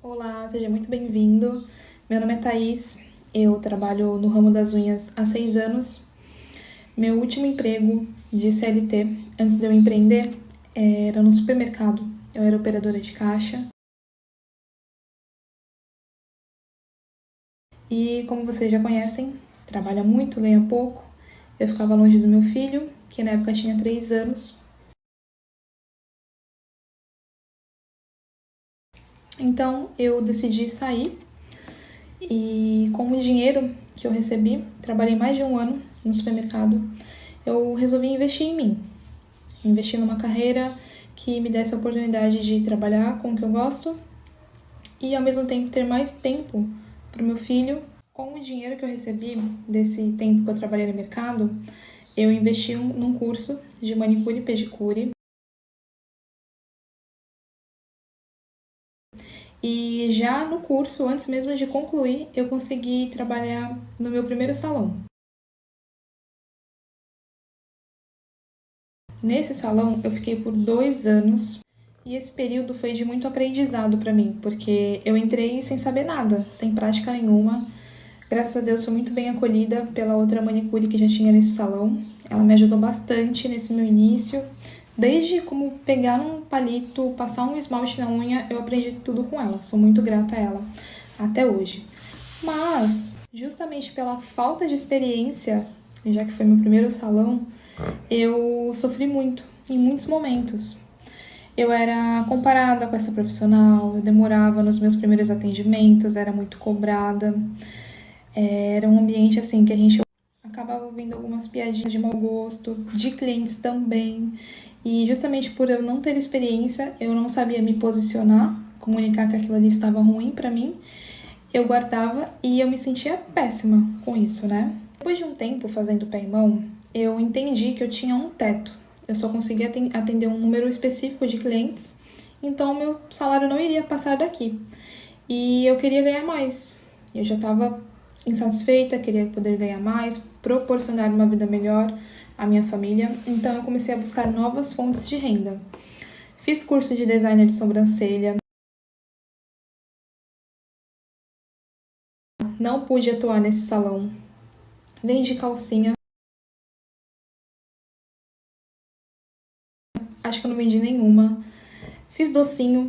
Olá, seja muito bem-vindo. Meu nome é Thaís, eu trabalho no ramo das unhas há 6 anos. Meu último emprego de CLT, antes de eu empreender, era no supermercado. Eu era operadora de caixa. E como vocês já conhecem, trabalha muito, ganha pouco. Eu ficava longe do meu filho, que na época tinha 3 anos. Então eu decidi sair e com o dinheiro que eu recebi, trabalhei mais de um ano no supermercado, eu resolvi investir em mim. Investir numa carreira que me desse a oportunidade de trabalhar com o que eu gosto e ao mesmo tempo ter mais tempo para o meu filho. Com o dinheiro que eu recebi desse tempo que eu trabalhei no mercado, eu investi num curso de manicure e pedicure. E já no curso, antes mesmo de concluir, eu consegui trabalhar no meu primeiro salão. Nesse salão eu fiquei por 2 anos e esse período foi de muito aprendizado para mim, porque eu entrei sem saber nada, sem prática nenhuma. Graças a Deus fui muito bem acolhida pela outra manicure que já tinha nesse salão. Ela me ajudou bastante nesse meu início. Desde como pegar um palito, passar um esmalte na unha, eu aprendi tudo com ela. Sou muito grata a ela até hoje. Mas, justamente pela falta de experiência, já que foi meu primeiro salão, eu sofri muito, em muitos momentos. Eu era comparada com essa profissional, eu demorava nos meus primeiros atendimentos, era muito cobrada. Era um ambiente assim que a gente acabava ouvindo algumas piadinhas de mau gosto, de clientes também. E justamente por eu não ter experiência, eu não sabia me posicionar, comunicar que aquilo ali estava ruim para mim. Eu guardava e eu me sentia péssima com isso, né? Depois de um tempo fazendo pé e mão, eu entendi que eu tinha um teto. Eu só conseguia atender um número específico de clientes, então meu salário não iria passar daqui. E eu queria ganhar mais. Eu já estava insatisfeita, queria poder ganhar mais, proporcionar uma vida melhor à minha família. Então eu comecei a buscar novas fontes de renda. Fiz curso de designer de sobrancelha. Não pude atuar nesse salão. Vendi calcinha. Acho que eu não vendi nenhuma. Fiz docinho.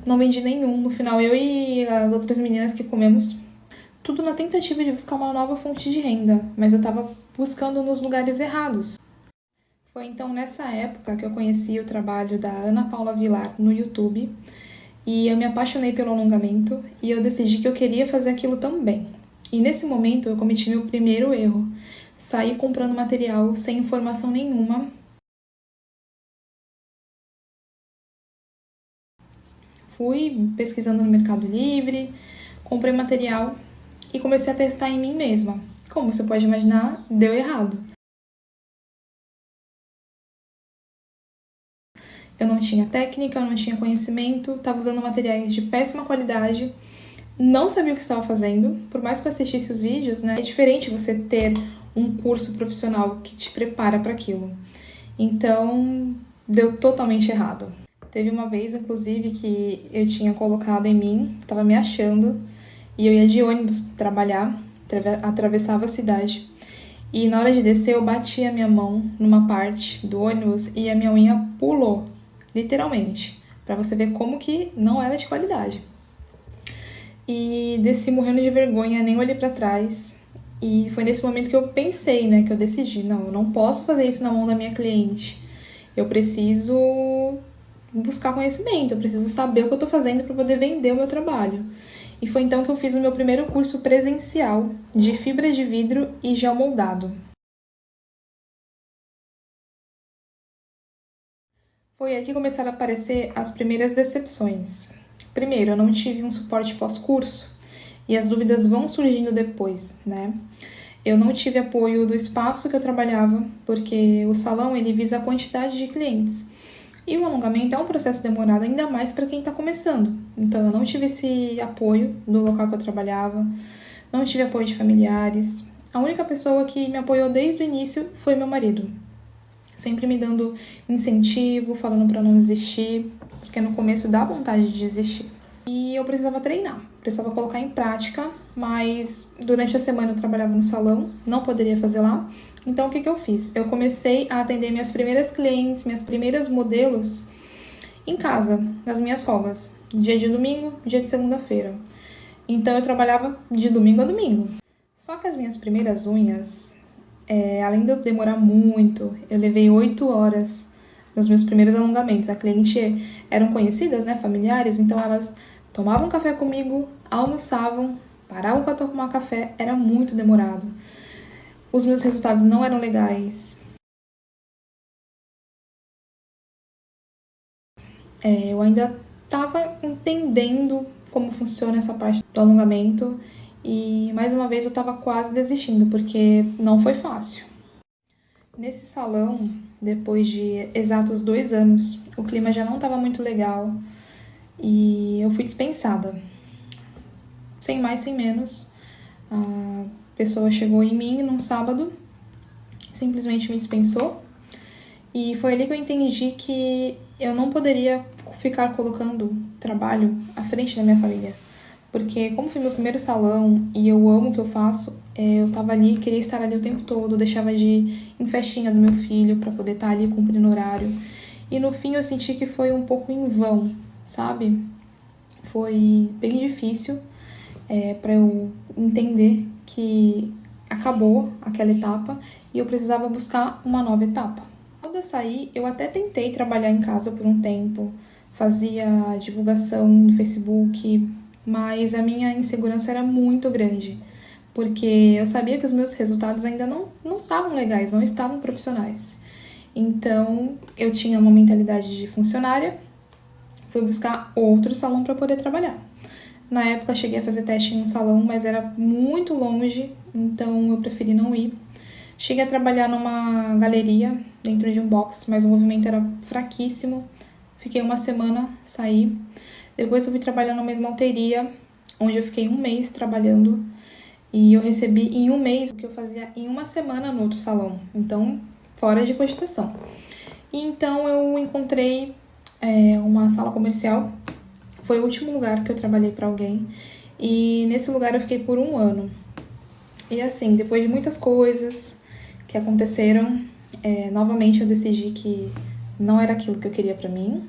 Não vendi nenhum. No final, eu e as outras meninas que comemos, tudo na tentativa de buscar uma nova fonte de renda. Mas eu tava buscando nos lugares errados. Foi então nessa época que eu conheci o trabalho da Ana Paula Vilar no YouTube e eu me apaixonei pelo alongamento e eu decidi que eu queria fazer aquilo também. E nesse momento eu cometi meu primeiro erro. Saí comprando material sem informação nenhuma. Fui pesquisando no Mercado Livre, comprei material e comecei a testar em mim mesma. Como você pode imaginar, deu errado. Eu não tinha técnica, eu não tinha conhecimento, estava usando materiais de péssima qualidade, não sabia o que estava fazendo, por mais que eu assistisse os vídeos, né? É diferente você ter um curso profissional que te prepara para aquilo. Então, deu totalmente errado. Teve uma vez, inclusive, que eu tinha colocado em mim, estava me achando, e eu ia de ônibus trabalhar, atravessava a cidade. E na hora de descer, eu bati a minha mão numa parte do ônibus e a minha unha pulou, literalmente, para você ver como que não era de qualidade. E desci morrendo de vergonha, nem olhei para trás. E foi nesse momento que eu pensei, né, que eu decidi, não, eu não posso fazer isso na mão da minha cliente. Eu preciso buscar conhecimento, eu preciso saber o que eu tô fazendo para poder vender o meu trabalho. E foi então que eu fiz o meu primeiro curso presencial de fibra de vidro e gel moldado. Foi aí que começaram a aparecer as primeiras decepções. Primeiro, eu não tive um suporte pós-curso e as dúvidas vão surgindo depois, né? Eu não tive apoio do espaço que eu trabalhava, porque o salão ele visa a quantidade de clientes. E o alongamento é um processo demorado, ainda mais para quem está começando. Então, eu não tive esse apoio do local que eu trabalhava, não tive apoio de familiares. A única pessoa que me apoiou desde o início foi meu marido. sempre me dando incentivo, falando para não desistir, porque no começo dá vontade de desistir. E eu precisava treinar, precisava colocar em prática, mas durante a semana eu trabalhava no salão, não poderia fazer lá. Então o que eu fiz? Eu comecei a atender minhas primeiras clientes, minhas primeiras modelos em casa, nas minhas folgas, dia de domingo, dia de segunda-feira. Então eu trabalhava de domingo a domingo. Só que as minhas primeiras unhas, além de eu demorar muito, eu levei 8 horas nos meus primeiros alongamentos. A cliente eram conhecidas, né, familiares, então elas tomavam café comigo, almoçavam, paravam para tomar café, era muito demorado. Os meus resultados não eram legais. Eu ainda estava entendendo como funciona essa parte do alongamento e mais uma vez eu estava quase desistindo porque não foi fácil. Nesse salão, depois de exatos 2 anos, o clima já não estava muito legal e eu fui dispensada. Sem mais, sem menos, a pessoa chegou em mim num sábado, simplesmente me dispensou e foi ali que eu entendi que eu não poderia ficar colocando trabalho à frente da minha família. Porque como foi meu primeiro salão e eu amo o que eu faço, eu tava ali, queria estar ali o tempo todo, deixava de ir em festinha do meu filho para poder estar ali cumprindo horário. E no fim eu senti que foi um pouco em vão, sabe? Foi bem difícil para eu entender que acabou aquela etapa e eu precisava buscar uma nova etapa. Quando eu saí, eu até tentei trabalhar em casa por um tempo, fazia divulgação no Facebook, mas a minha insegurança era muito grande, porque eu sabia que os meus resultados ainda não estavam legais, não estavam profissionais. Então, eu tinha uma mentalidade de funcionária, fui buscar outro salão para poder trabalhar. Na época, cheguei a fazer teste em um salão, mas era muito longe, então eu preferi não ir. Cheguei a trabalhar numa galeria, dentro de um box, mas o movimento era fraquíssimo. Fiquei uma semana, saí. Depois eu fui trabalhar numa esmalteria, onde eu fiquei 1 mês trabalhando. E eu recebi em 1 mês o que eu fazia em uma semana no outro salão. Então, fora de cogitação. E então eu encontrei uma sala comercial. Foi o último lugar que eu trabalhei para alguém. E nesse lugar eu fiquei por 1 ano. E assim, depois de muitas coisas que aconteceram, novamente eu decidi que não era aquilo que eu queria para mim.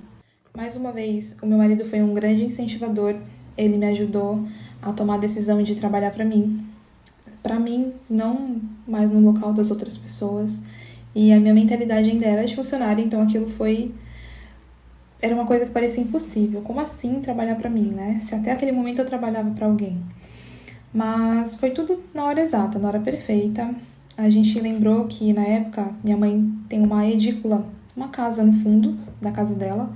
Mais uma vez, o meu marido foi um grande incentivador. Ele me ajudou a tomar a decisão de trabalhar para mim. Para mim, não mais no local das outras pessoas. E a minha mentalidade ainda era de funcionária, então aquilo era uma coisa que parecia impossível. Como assim trabalhar para mim, né? Se até aquele momento eu trabalhava para alguém. Mas foi tudo na hora exata, na hora perfeita. A gente lembrou que na época minha mãe tem uma edícula, uma casa no fundo da casa dela,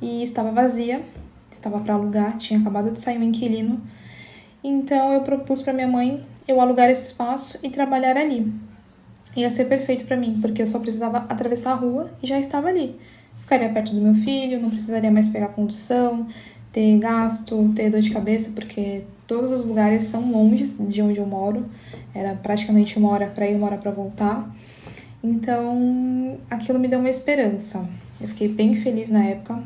e estava vazia, estava para alugar, tinha acabado de sair um inquilino. Então eu propus para minha mãe eu alugar esse espaço e trabalhar ali. Ia ser perfeito para mim, porque eu só precisava atravessar a rua e já estava ali. Ficaria perto do meu filho, não precisaria mais pegar condução, ter gasto, ter dor de cabeça, porque todos os lugares são longe de onde eu moro. Era praticamente 1 hora para ir, 1 hora para voltar. Então, aquilo me deu uma esperança. Eu fiquei bem feliz na época,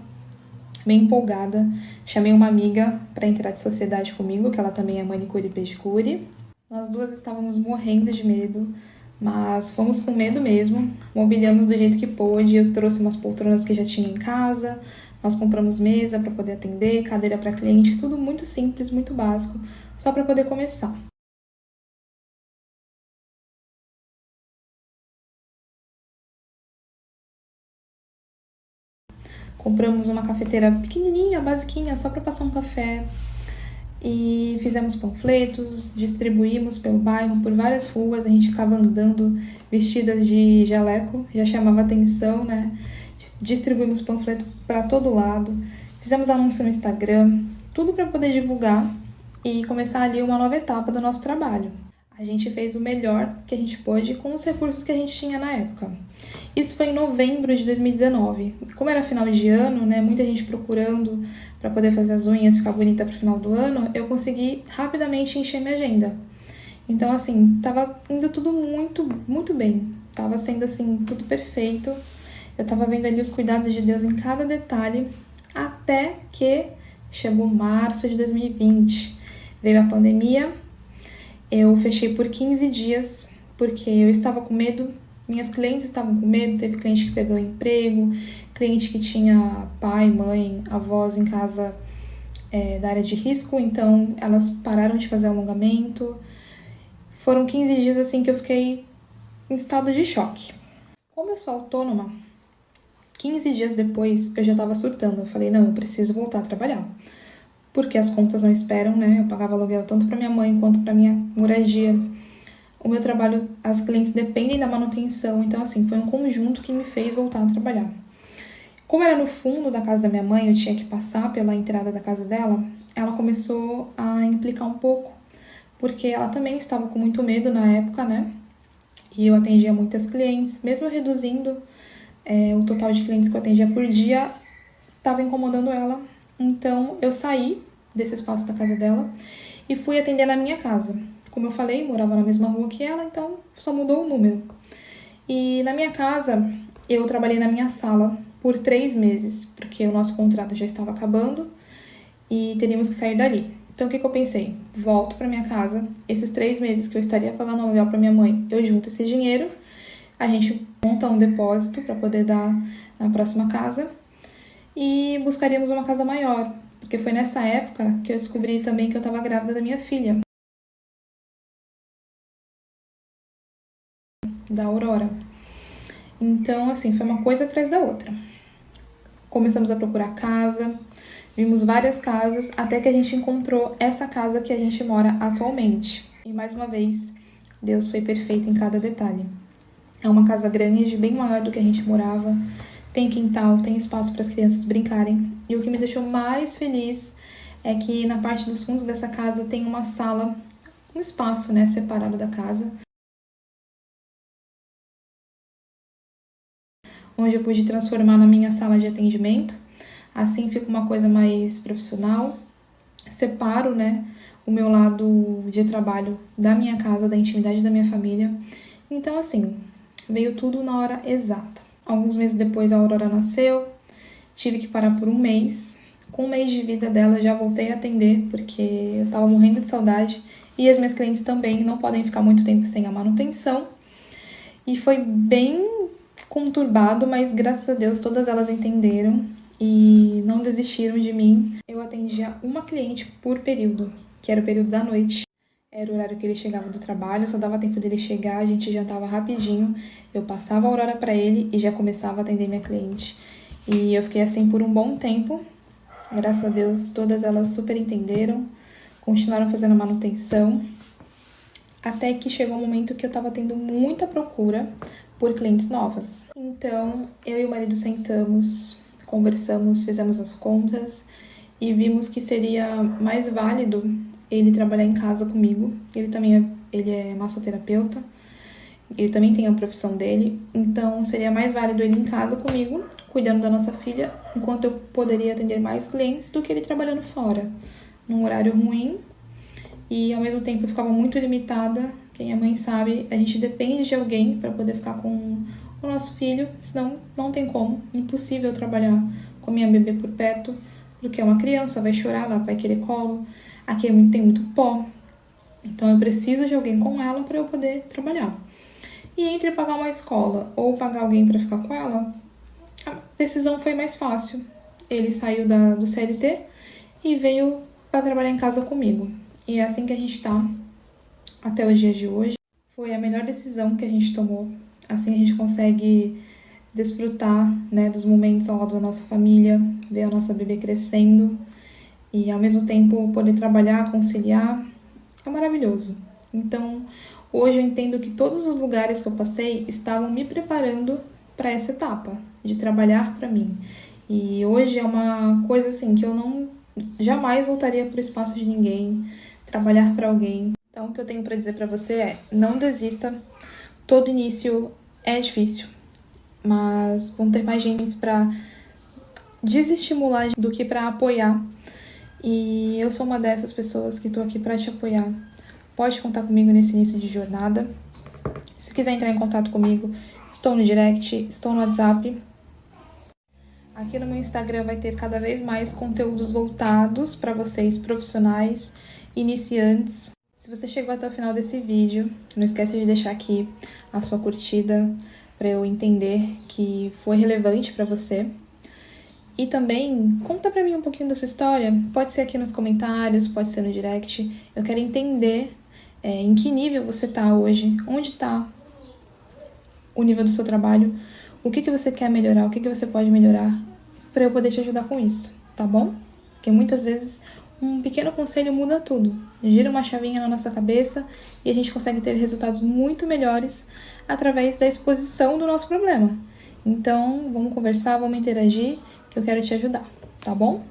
bem empolgada. Chamei uma amiga para entrar de sociedade comigo, que ela também é manicure e pedicure. Nós duas estávamos morrendo de medo, mas fomos com medo mesmo. Mobiliamos do jeito que pôde. Eu trouxe umas poltronas que já tinha em casa. Nós compramos mesa para poder atender, cadeira para cliente, tudo muito simples, muito básico, só para poder começar. Compramos uma cafeteira pequenininha, basiquinha, só para passar um café. E fizemos panfletos, distribuímos pelo bairro, por várias ruas. A gente ficava andando vestidas de jaleco, já chamava atenção, né? Distribuímos panfleto para todo lado. Fizemos anúncio no Instagram, tudo para poder divulgar e começar ali uma nova etapa do nosso trabalho. A gente fez o melhor que a gente pôde com os recursos que a gente tinha na época. Isso foi em novembro de 2019. Como era final de ano, né, muita gente procurando para poder fazer as unhas, ficar bonita para o final do ano, eu consegui rapidamente encher minha agenda. Então, assim, tava indo tudo muito, muito bem. Tava sendo, assim, tudo perfeito. Eu tava vendo ali os cuidados de Deus em cada detalhe, até que chegou março de 2020. Veio a pandemia, eu fechei por 15 dias, porque eu estava com medo, minhas clientes estavam com medo, teve cliente que perdeu o emprego, cliente que tinha pai, mãe, avós em casa da área de risco, então elas pararam de fazer alongamento. Foram 15 dias assim que eu fiquei em estado de choque. Como eu sou autônoma, 15 dias depois eu já estava surtando. Eu falei, não, eu preciso voltar a trabalhar. Porque as contas não esperam, né? Eu pagava aluguel tanto para minha mãe quanto para minha moradia. O meu trabalho, as clientes dependem da manutenção. Então, assim, foi um conjunto que me fez voltar a trabalhar. Como era no fundo da casa da minha mãe, eu tinha que passar pela entrada da casa dela, ela começou a implicar um pouco, porque ela também estava com muito medo na época, né? E eu atendia muitas clientes, mesmo reduzindo o total de clientes que eu atendia por dia, estava incomodando ela. Então, eu saí desse espaço da casa dela e fui atender na minha casa. Como eu falei, morava na mesma rua que ela, então só mudou o número. E na minha casa, eu trabalhei na minha sala por 3 meses, porque o nosso contrato já estava acabando e teríamos que sair dali. Então, o que eu pensei? Volto para minha casa, esses 3 meses que eu estaria pagando aluguel para minha mãe, eu junto esse dinheiro, a gente monta um depósito para poder dar na próxima casa e buscaríamos uma casa maior, porque foi nessa época que eu descobri também que eu estava grávida da minha filha, da Aurora. Então, assim, foi uma coisa atrás da outra. Começamos a procurar casa, vimos várias casas, até que a gente encontrou essa casa que a gente mora atualmente. E mais uma vez, Deus foi perfeito em cada detalhe. É uma casa grande, bem maior do que a gente morava, tem quintal, tem espaço para as crianças brincarem. E o que me deixou mais feliz é que na parte dos fundos dessa casa tem uma sala, um espaço, né, separado da casa, onde eu pude transformar na minha sala de atendimento. Assim fica uma coisa mais profissional. Separo, né, o meu lado de trabalho da minha casa, da intimidade da minha família. Então, assim, veio tudo na hora exata. Alguns meses depois a Aurora nasceu, tive que parar por um mês. Com um mês de vida dela eu já voltei a atender, porque eu tava morrendo de saudade. E as minhas clientes também não podem ficar muito tempo sem a manutenção. E foi bem conturbado, mas graças a Deus todas elas entenderam e não desistiram de mim. Eu atendia uma cliente por período, que era o período da noite. Era o horário que ele chegava do trabalho, só dava tempo dele chegar, a gente jantava rapidinho, eu passava a Aurora para ele e já começava a atender minha cliente. E eu fiquei assim por um bom tempo. Graças a Deus, todas elas super entenderam, continuaram fazendo manutenção, até que chegou um momento que eu estava tendo muita procura por clientes novas. Então, eu e o marido sentamos, conversamos, fizemos as contas e vimos que seria mais válido ele trabalhar em casa comigo. Ele também ele é massoterapeuta, ele também tem a profissão dele, então seria mais válido ele em casa comigo, cuidando da nossa filha, enquanto eu poderia atender mais clientes do que ele trabalhando fora, num horário ruim. E ao mesmo tempo eu ficava muito limitada. Quem é mãe sabe, a gente depende de alguém para poder ficar com o nosso filho, senão não tem como, impossível trabalhar com a minha bebê por perto, porque é uma criança, vai chorar, ela vai querer colo, aqui tem muito pó, então eu preciso de alguém com ela para eu poder trabalhar. E entre pagar uma escola ou pagar alguém para ficar com ela, a decisão foi mais fácil. Ele saiu do CLT e veio para trabalhar em casa comigo. E é assim que a gente tá até os dias de hoje. Foi a melhor decisão que a gente tomou. Assim a gente consegue desfrutar, né, dos momentos ao lado da nossa família, ver a nossa bebê crescendo e ao mesmo tempo poder trabalhar, conciliar. É maravilhoso. Então, hoje eu entendo que todos os lugares que eu passei estavam me preparando para essa etapa de trabalhar para mim. E hoje é uma coisa assim que eu não jamais voltaria para o espaço de ninguém, trabalhar para alguém. Então, o que eu tenho para dizer para você é: não desista. Todo início é difícil, mas vão ter mais gente para desestimular do que para apoiar. E eu sou uma dessas pessoas que estou aqui para te apoiar. Pode contar comigo nesse início de jornada. Se quiser entrar em contato comigo, estou no direct, estou no WhatsApp. Aqui no meu Instagram vai ter cada vez mais conteúdos voltados para vocês profissionais, iniciantes. Se você chegou até o final desse vídeo, não esquece de deixar aqui a sua curtida para eu entender que foi relevante para você. E também conta para mim um pouquinho da sua história. Pode ser aqui nos comentários, pode ser no direct. Eu quero entender em que nível você está hoje, onde está o nível do seu trabalho, o que você quer melhorar, o que você pode melhorar, para eu poder te ajudar com isso, tá bom? Porque muitas vezes um pequeno conselho muda tudo. Gira uma chavinha na nossa cabeça e a gente consegue ter resultados muito melhores através da exposição do nosso problema. Então, vamos conversar, vamos interagir, que eu quero te ajudar, tá bom?